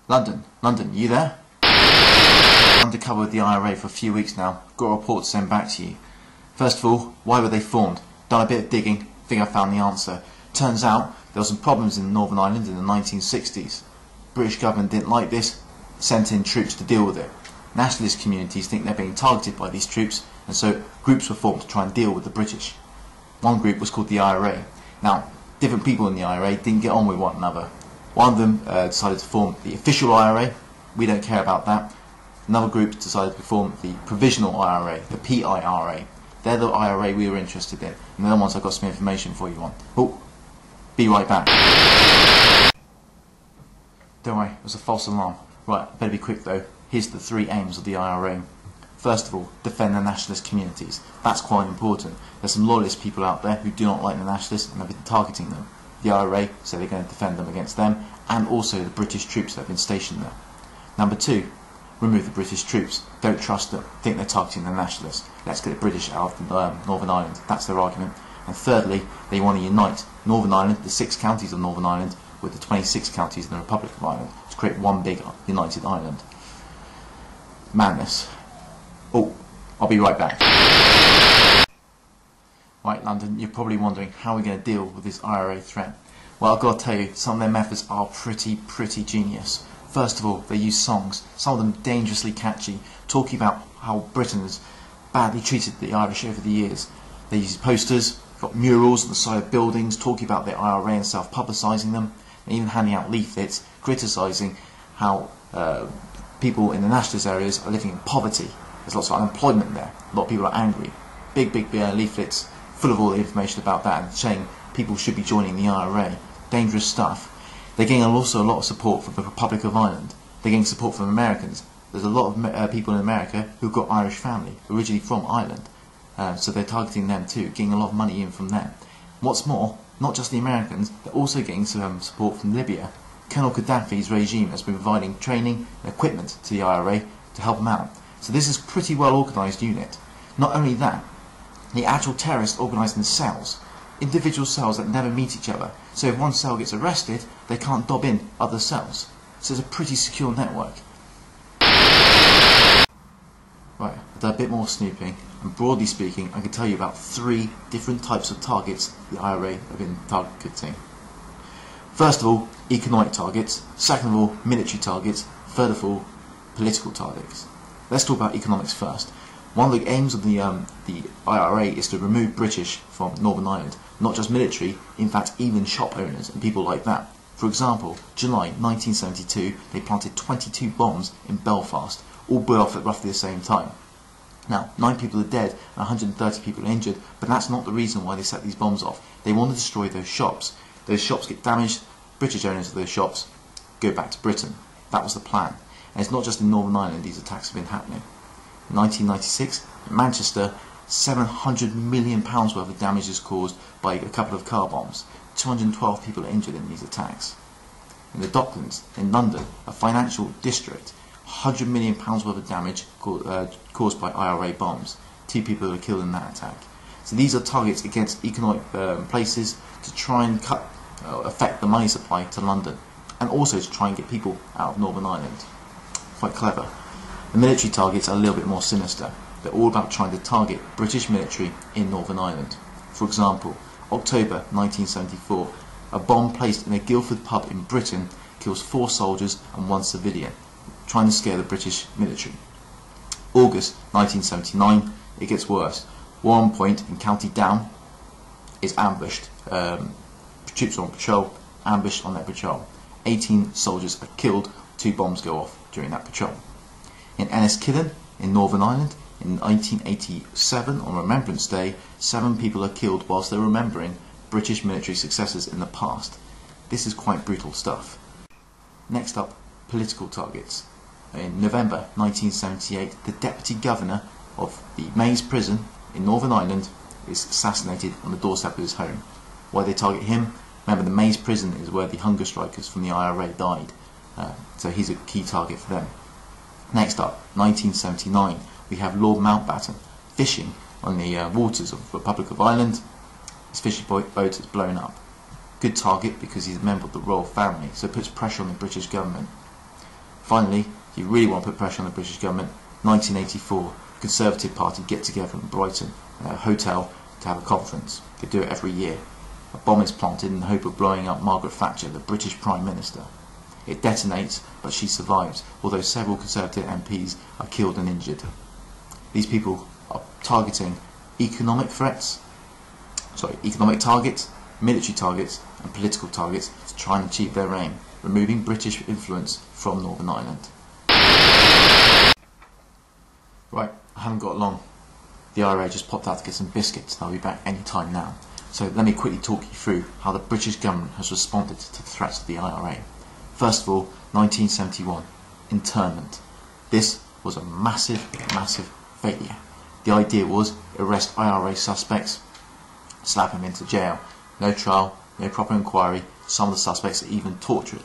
London, you there? Undercover with the IRA for a few weeks now. Got a report to send back to you. First of all, why were they formed? Done a bit of digging, think I found the answer. Turns out there were some problems in Northern Ireland in the 1960s. British government didn't like this, sent in troops to deal with it. Nationalist communities think they're being targeted by these troops, and so groups were formed to try and deal with the British. One group was called the IRA. Now, different people in the IRA didn't get on with one another. One of them decided to form the official IRA. We don't care about that. Another group decided to form the provisional IRA, the PIRA. They're the IRA we were interested in. And the other ones I've got some information for you on. Oh, be right back. Don't worry, it was a false alarm. Right, better be quick though. Here's the three aims of the IRA. First of all, defend the nationalist communities. That's quite important. There's some loyalist people out there who do not like the nationalists and have been targeting them. The IRA say they're going to defend them against them, and also the British troops that have been stationed there. Number two, remove the British troops. Don't trust them. Think they're targeting the nationalists. Let's get the British out of Northern Ireland. That's their argument. And thirdly, they want to unite Northern Ireland, the 6 counties of Northern Ireland, with the 26 counties in the Republic of Ireland, to create one big united Ireland. Madness. Oh, I'll be right back. Right, London, you're probably wondering how we're going to deal with this IRA threat. Well, I've got to tell you, some of their methods are pretty genius. First of all, they use songs, some of them dangerously catchy, talking about how Britain has badly treated the Irish over the years. They use posters, got murals on the side of buildings, talking about their IRA and self-publicising them, and even handing out leaflets, criticising how people in the nationalist areas are living in poverty. There's lots of unemployment there, a lot of people are angry. Big leaflets full of all the information about that and saying people should be joining the IRA. Dangerous stuff. They're getting also a lot of support from the Republic of Ireland. They're getting support from Americans. There's a lot of people in America who've got Irish family, originally from Ireland. So they're targeting them too, getting a lot of money in from them. What's more, not just the Americans, they're also getting some support from Libya. Colonel Gaddafi's regime has been providing training and equipment to the IRA to help them out. So this is a pretty well organised unit. Not only that, the actual terrorists organised in cells. Individual cells that never meet each other. So if one cell gets arrested, they can't dob in other cells. So it's a pretty secure network. Right, I've done a bit more snooping, and broadly speaking, I can tell you about 3 different types of targets the IRA have been targeting. First of all, economic targets. Second of all, military targets. Third of all, political targets. Let's talk about economics first. One of the aims of the IRA is to remove British from Northern Ireland. Not just military, in fact even shop owners and people like that. For example, July 1972, they planted 22 bombs in Belfast, all blew off at roughly the same time. Now, 9 people are dead and 130 people are injured, but that's not the reason why they set these bombs off. They want to destroy those shops. Those shops get damaged, British owners of those shops go back to Britain. That was the plan. And it's not just in Northern Ireland these attacks have been happening. In 1996, in Manchester, £700 million worth of damage is caused by a couple of car bombs. 212 people are injured in these attacks. In the Docklands, in London, a financial district, £100 million worth of damage caused by IRA bombs. 2 people were killed in that attack. So these are targets against economic places to try and affect the money supply to London, and also to try and get people out of Northern Ireland. Quite clever. The military targets are a little bit more sinister. They're all about trying to target British military in Northern Ireland. For example, October 1974, a bomb placed in a Guildford pub in Britain kills 4 soldiers and 1 civilian, trying to scare the British military. August 1979, it gets worse. Warren Point in County Down is ambushed. Troops are on patrol, ambushed on their patrol. 18 soldiers are killed, 2 bombs go off during that patrol. In Enniskillen, in Northern Ireland, in 1987, on Remembrance Day, 7 people are killed whilst they're remembering British military successes in the past. This is quite brutal stuff. Next up, political targets. In November 1978, the Deputy Governor of the Maze Prison in Northern Ireland is assassinated on the doorstep of his home. Why they target him? Remember, the Maze Prison is where the hunger strikers from the IRA died, so he's a key target for them. Next up, 1979, we have Lord Mountbatten fishing on the waters of the Republic of Ireland. His fishing boat is blown up. Good target because he's a member of the royal family, so it puts pressure on the British government. Finally, if you really want to put pressure on the British government, 1984, the Conservative Party get together in Brighton, in a hotel, to have a conference. They do it every year. A bomb is planted in the hope of blowing up Margaret Thatcher, the British Prime Minister. It detonates, but she survives, although several Conservative MPs are killed and injured. These people are targeting economic targets, military targets and political targets to try and achieve their aim, removing British influence from Northern Ireland. Right, I haven't got long. The IRA just popped out to get some biscuits. They'll be back any time now. So let me quickly talk you through how the British government has responded to the threats of the IRA. First of all, 1971, internment. This was a massive failure. The idea was arrest IRA suspects, slap them into jail. No trial, no proper inquiry. Some of the suspects are even tortured.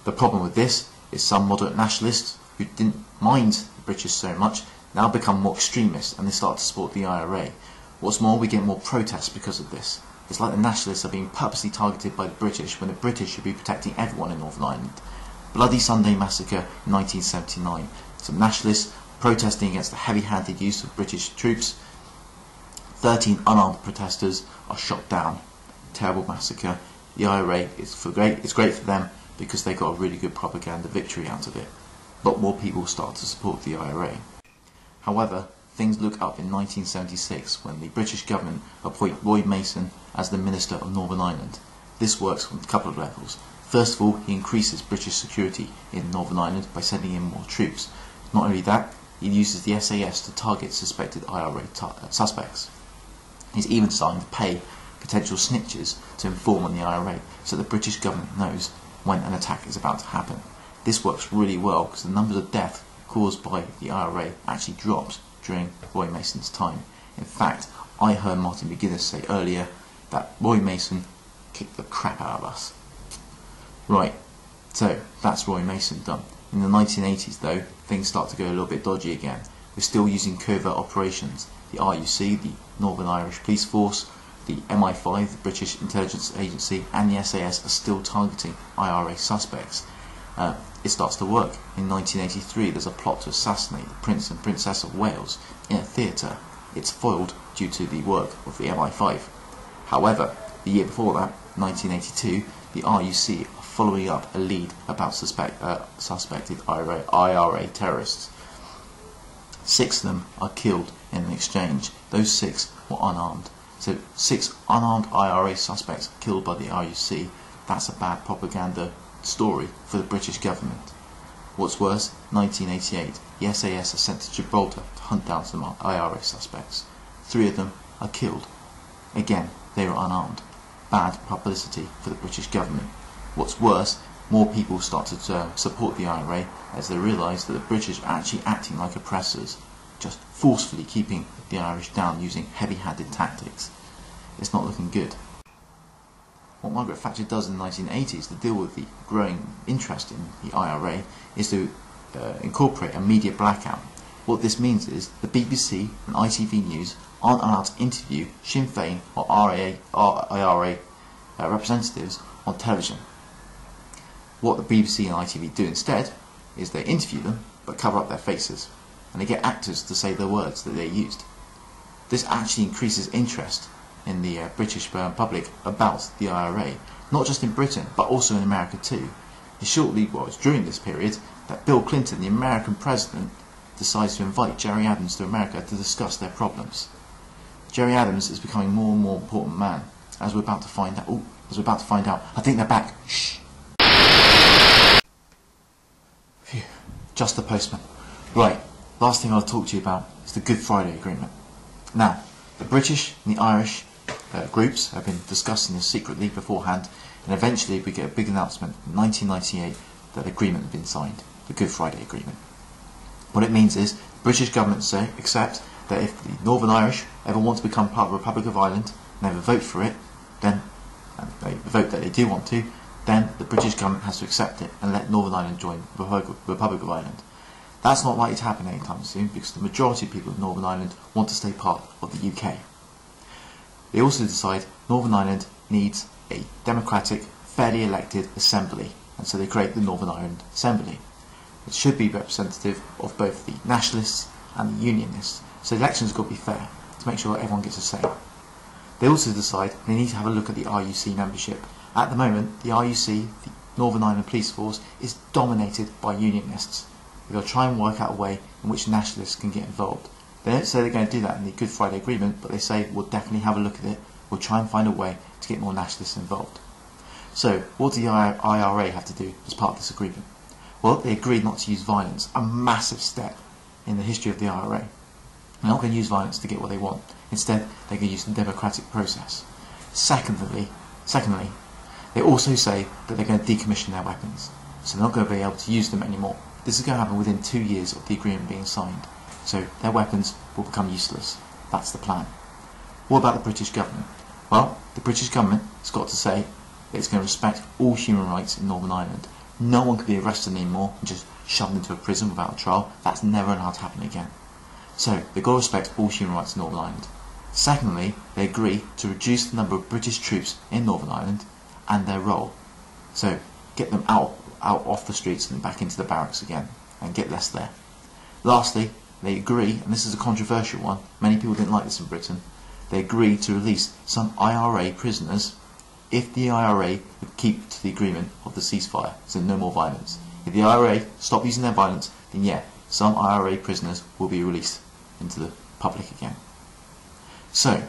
The problem with this is some moderate nationalists who didn't mind the British so much now become more extremist and they start to support the IRA. What's more, we get more protests because of this. It's like the nationalists are being purposely targeted by the British when the British should be protecting everyone in Northern Ireland. Bloody Sunday Massacre in 1979. Some nationalists protesting against the heavy-handed use of British troops. 13 unarmed protesters are shot down. Terrible massacre. The IRA it's great for them because they got a really good propaganda victory out of it. A lot more people start to support the IRA. However, things look up in 1976 when the British government appoint Roy Mason as the Minister of Northern Ireland. This works on a couple of levels. First of all, he increases British security in Northern Ireland by sending in more troops. Not only that, he uses the SAS to target suspected IRA suspects. He's even starting to pay potential snitches to inform on the IRA so the British government knows when an attack is about to happen. This works really well because the numbers of deaths caused by the IRA actually drops during Roy Mason's time. In fact, I heard Martin McGuinness say earlier that Roy Mason kicked the crap out of us. Right, so that's Roy Mason done. In the 1980s though, things start to go a little bit dodgy again. We're still using covert operations. The RUC, the Northern Irish Police Force, the MI5, the British Intelligence Agency, and the SAS are still targeting IRA suspects. It starts to work. In 1983 there's a plot to assassinate the Prince and Princess of Wales in a theatre. It's foiled due to the work of the MI5. However, the year before that, 1982, the RUC are following up a lead about suspected IRA terrorists. 6 of them are killed in an exchange. Those 6 were unarmed. So 6 unarmed IRA suspects killed by the RUC. That's a bad propaganda story for the British government. What's worse, 1988, the SAS are sent to Gibraltar to hunt down some IRA suspects. 3 of them are killed. Again, they were unarmed. Bad publicity for the British government. What's worse, more people start to support the IRA as they realise that the British are actually acting like oppressors, just forcefully keeping the Irish down using heavy-handed tactics. It's not looking good. What Margaret Thatcher does in the 1980s to deal with the growing interest in the IRA is to incorporate a media blackout. What this means is the BBC and ITV News aren't allowed to interview Sinn Féin or IRA representatives on television. What the BBC and ITV do instead is they interview them but cover up their faces, and they get actors to say the words that they used. This actually increases interest in the British public about the IRA, not just in Britain but also in America too. It's during this period that Bill Clinton, the American president, decides to invite Gerry Adams to America to discuss their problems. Gerry Adams is becoming more and more important man, as we're about to find out. I think they're back. Shh. Phew. Just the postman. Right, last thing I'll talk to you about is the Good Friday Agreement. Now, the British and the Irish groups have been discussing this secretly beforehand, and eventually we get a big announcement in 1998 that the agreement had been signed, the Good Friday Agreement. What it means is the British government accept that if the Northern Irish ever want to become part of the Republic of Ireland and ever vote for it, then, and they vote that they do want to, then the British government has to accept it and let Northern Ireland join the Republic of Ireland. That's not likely to happen anytime soon because the majority of people of Northern Ireland want to stay part of the UK. They also decide Northern Ireland needs a democratic, fairly elected assembly, and so they create the Northern Ireland Assembly. it should be representative of both the nationalists and the unionists. So the elections have got to be fair to make sure everyone gets a say. They also decide they need to have a look at the RUC membership. At the moment, the RUC, the Northern Ireland Police Force, is dominated by unionists. They've got to try and work out a way in which nationalists can get involved. They don't say they're going to do that in the Good Friday Agreement, but they say we'll definitely have a look at it, we'll try and find a way to get more nationalists involved. So, what does the IRA have to do as part of this agreement? Well, they agreed not to use violence, a massive step in the history of the IRA. They're not going to use violence to get what they want. Instead, they're going to use the democratic process. Secondly, they also say that they're going to decommission their weapons. So they're not going to be able to use them anymore. This is going to happen within 2 years of the agreement being signed. So their weapons will become useless. That's the plan. What about the British government? Well, the British government has got to say that it's going to respect all human rights in Northern Ireland. No one can be arrested anymore and just shoved into a prison without a trial. That's never allowed to happen again. So they've got to respect all human rights in Northern Ireland. Secondly, they agree to reduce the number of British troops in Northern Ireland and their role. So get them out off the streets and back into the barracks again and get less there. Lastly, they agree, and this is a controversial one, many people didn't like this in Britain, they agree to release some IRA prisoners if the IRA would keep to the agreement of the ceasefire, so no more violence. If the IRA stop using their violence, then yeah, some IRA prisoners will be released into the public again. So,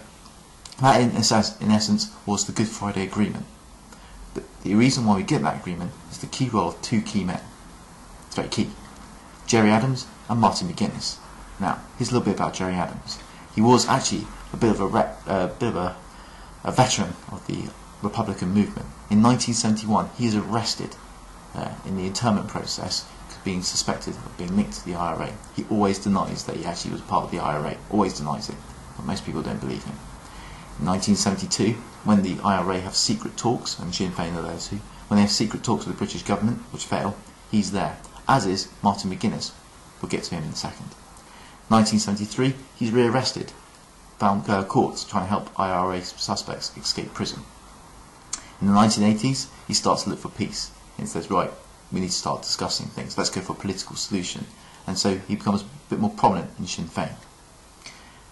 that in essence was the Good Friday Agreement. But the reason why we get that agreement is the key role of two key men. It's very key. Gerry Adams and Martin McGuinness. Now, here's a little bit about Gerry Adams. He was actually a bit of a veteran of the Republican movement. In 1971, he is arrested in the internment process, being suspected of being linked to the IRA. He always denies that he actually was part of the IRA. Always denies it. But most people don't believe him. In 1972, when the IRA have secret talks, and Sinn Féin are there too, when they have secret talks with the British government, which fail, he's there. As is Martin McGuinness. We'll get to him in a second. 1973, he's rearrested, found courts trying to help IRA suspects escape prison. In the 1980s, he starts to look for peace. He says, right, we need to start discussing things. Let's go for a political solution. And so he becomes a bit more prominent in Sinn Féin.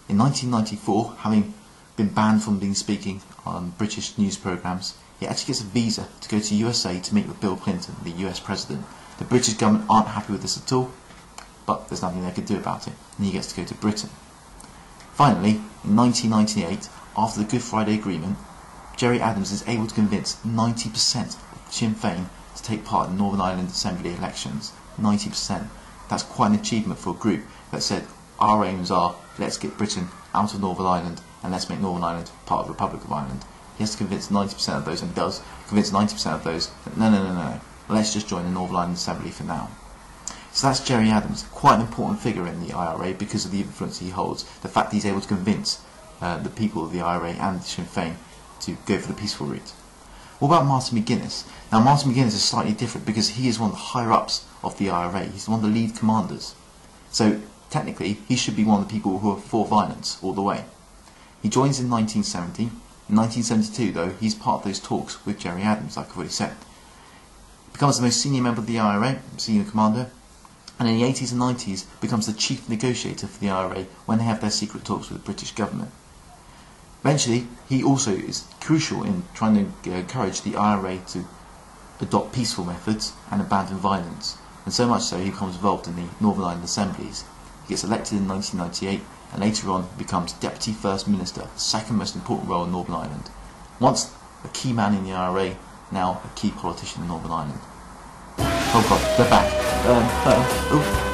In 1994, having been banned from speaking on British news programmes, he actually gets a visa to go to USA to meet with Bill Clinton, the US President. The British government aren't happy with this at all, but there's nothing they can do about it, and he gets to go to Britain. Finally, in 1998, after the Good Friday Agreement, Gerry Adams is able to convince 90% of Sinn Féin to take part in Northern Ireland Assembly elections. 90%. That's quite an achievement for a group that said, our aims are, let's get Britain out of Northern Ireland and let's make Northern Ireland part of the Republic of Ireland. He has to convince 90% of those, and does convince 90% of those that no, let's just join the Northern Ireland Assembly for now. So that's Gerry Adams, quite an important figure in the IRA because of the influence he holds, the fact that he's able to convince the people of the IRA and Sinn Féin to go for the peaceful route. What about Martin McGuinness? Now Martin McGuinness is slightly different because he is one of the higher-ups of the IRA. He's one of the lead commanders. So technically he should be one of the people who are for violence all the way. He joins in 1970. In 1972 though, he's part of those talks with Gerry Adams, like I've already said. Becomes the most senior member of the IRA, senior commander, and in the 80s and 90s becomes the chief negotiator for the IRA when they have their secret talks with the British government. Eventually, he also is crucial in trying to encourage the IRA to adopt peaceful methods and abandon violence, and so much so he becomes involved in the Northern Ireland Assemblies. He gets elected in 1998 and later on becomes Deputy First Minister, the second most important role in Northern Ireland. Once a key man in the IRA, now a key politician in Northern Ireland. Oh god, they're back.